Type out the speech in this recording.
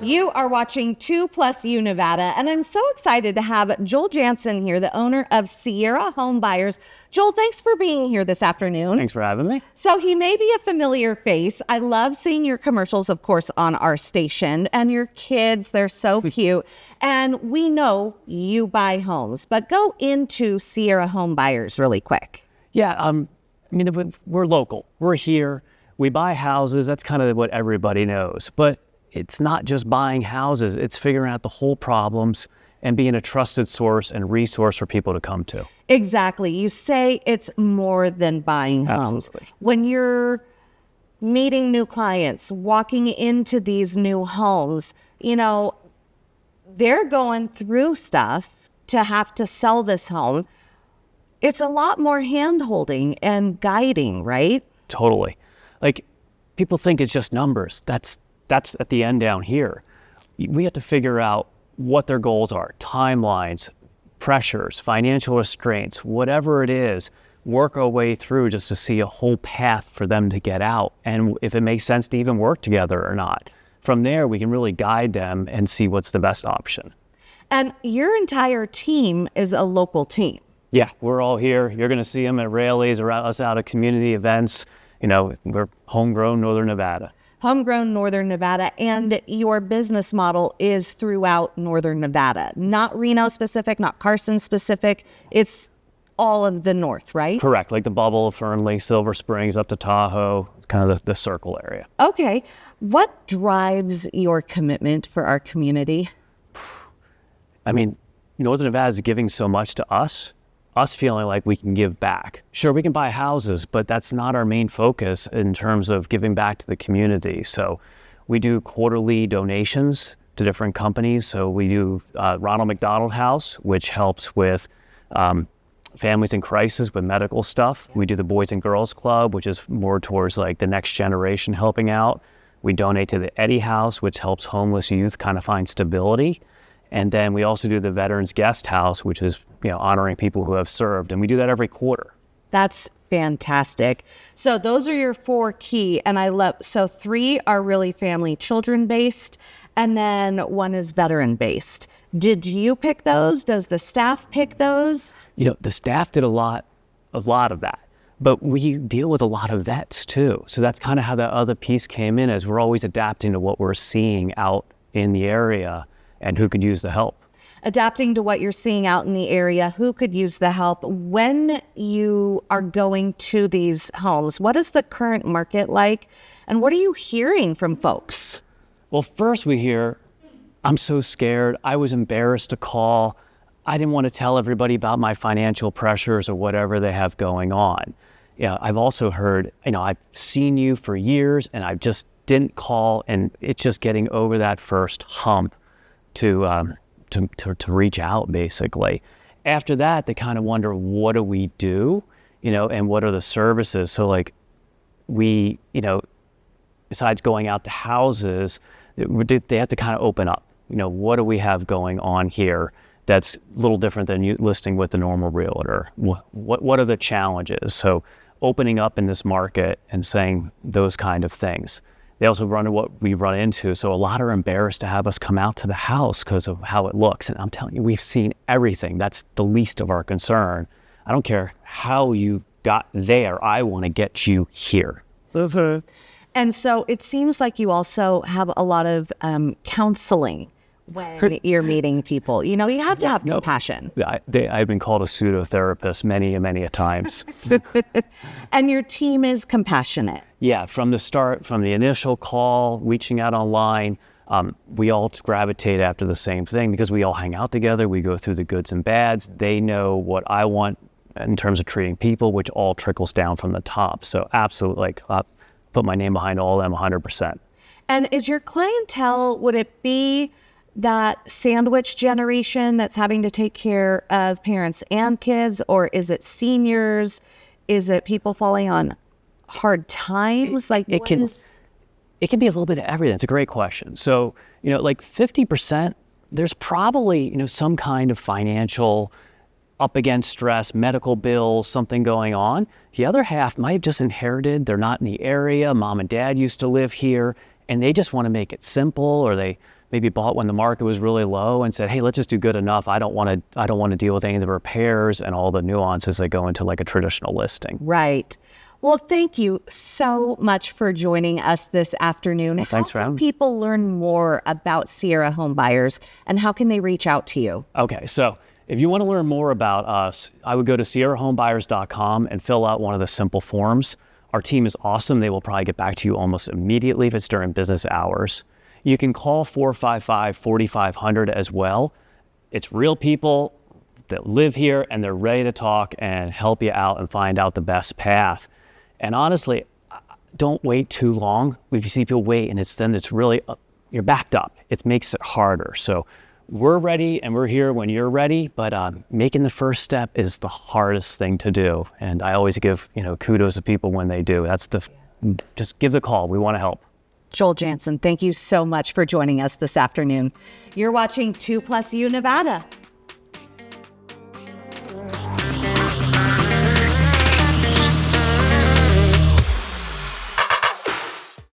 You are watching 2+U Nevada, and I'm so excited to have Joel Jansen here, the owner of Sierra Homebuyers. Joel, thanks for being here this afternoon. Thanks for having me. So he may be a familiar face. I love seeing your commercials, of course, on our station, and your kids, they're so cute. And we know you buy homes, but go into Sierra Homebuyers really quick. Yeah, we're local. We're here. We buy houses. That's kind of what everybody knows. But it's not just buying houses. It's figuring out the whole problems and being a trusted source and resource for people to come to. Exactly. You say it's more than buying homes. Absolutely. When you're meeting new clients, walking into these new homes, you know, they're going through stuff to have to sell this home. It's a lot more hand-holding and guiding, right? Totally. Like, people think it's just numbers. That's at the end down here. We have to figure out what their goals are, timelines, pressures, financial restraints, whatever it is, work our way through just to see a whole path for them to get out. And if it makes sense to even work together or not. From there, we can really guide them and see what's the best option. And your entire team is a local team. Yeah, we're all here. You're going to see them at rallies or us out at community events. You know, we're homegrown Northern Nevada. Homegrown Northern Nevada, and your business model is throughout Northern Nevada. Not Reno specific, not Carson specific. It's all of the north, right? Correct, like the bubble, Fernley, Silver Springs, up to Tahoe, kind of the circle area. Okay. What drives your commitment for our community? I mean, Northern Nevada is giving so much to us feeling like we can give back. Sure, we can buy houses, but that's not our main focus in terms of giving back to the community. So we do quarterly donations to different companies. So we do Ronald McDonald House, which helps with families in crisis with medical stuff. We do the Boys and Girls Club, which is more towards like the next generation helping out. We donate to the Eddie House, which helps homeless youth kind of find stability. And then we also do the Veterans Guest House, which is, you know, honoring people who have served. And we do that every quarter. That's fantastic. So those are your 4 key. And I love, so 3 are really family children based. And then 1 is veteran based. Did you pick those? Does the staff pick those? You know, the staff did a lot of that. But we deal with a lot of vets too. So that's kind of how that other piece came in, as we're always adapting to what we're seeing out in the area and who could use the help. Adapting to what you're seeing out in the area, who could use the help? When you are going to these homes, what is the current market like? And what are you hearing from folks? Well, first we hear, I'm so scared. I was embarrassed to call. I didn't want to tell everybody about my financial pressures or whatever they have going on. Yeah, I've also heard, you know, I've seen you for years and I just didn't call, and it's just getting over that first hump to reach out, basically. After that, they kind of wonder, what do we do, you know, and what are the services? So like we, you know, besides going out to houses, they have to kind of open up, you know, what do we have going on here that's a little different than you listing with the normal realtor? What are the challenges? So opening up in this market and saying those kind of things. They also run into what we run into. So a lot are embarrassed to have us come out to the house because of how it looks. And I'm telling you, we've seen everything. That's the least of our concern. I don't care how you got there. I want to get you here. Mm-hmm. And so it seems like you also have a lot of counseling when you're meeting people. You know, you have to have compassion. I've been called a pseudo-therapist many a times. And your team is compassionate. Yeah, from the start, from the initial call, reaching out online, we all gravitate after the same thing because we all hang out together. We go through the goods and bads. They know what I want in terms of treating people, which all trickles down from the top. So absolutely, like, put my name behind all of them 100%. And is your clientele, would it be that sandwich generation that's having to take care of parents and kids, or is it seniors? Is it people falling on hard times? Like it can be a little bit of everything. It's a great question. So, you know, like 50%, there's probably, you know, some kind of financial up against stress, medical bills, something going on. The other half might have just inherited. They're not in the area. Mom and dad used to live here and they just want to make it simple, or they maybe bought when the market was really low and said, hey, let's just do good enough. I don't want to deal with any of the repairs and all the nuances that go into like a traditional listing. Right. Well, thank you so much for joining us this afternoon. Well, thanks for having me. How can people learn more about Sierra Homebuyers, and how can they reach out to you? Okay, so if you want to learn more about us, I would go to sierrahomebuyers.com and fill out one of the simple forms. Our team is awesome. They will probably get back to you almost immediately if it's during business hours. You can call 455-4500 as well. It's real people that live here, and they're ready to talk and help you out and find out the best path. And honestly, don't wait too long. If you see people wait and it's really, you're backed up. It makes it harder. So we're ready and we're here when you're ready, but making the first step is the hardest thing to do. And I always give, kudos to people when they do. Just give the call. We want to help. Joel Jansen, thank you so much for joining us this afternoon. You're watching 2+U Nevada.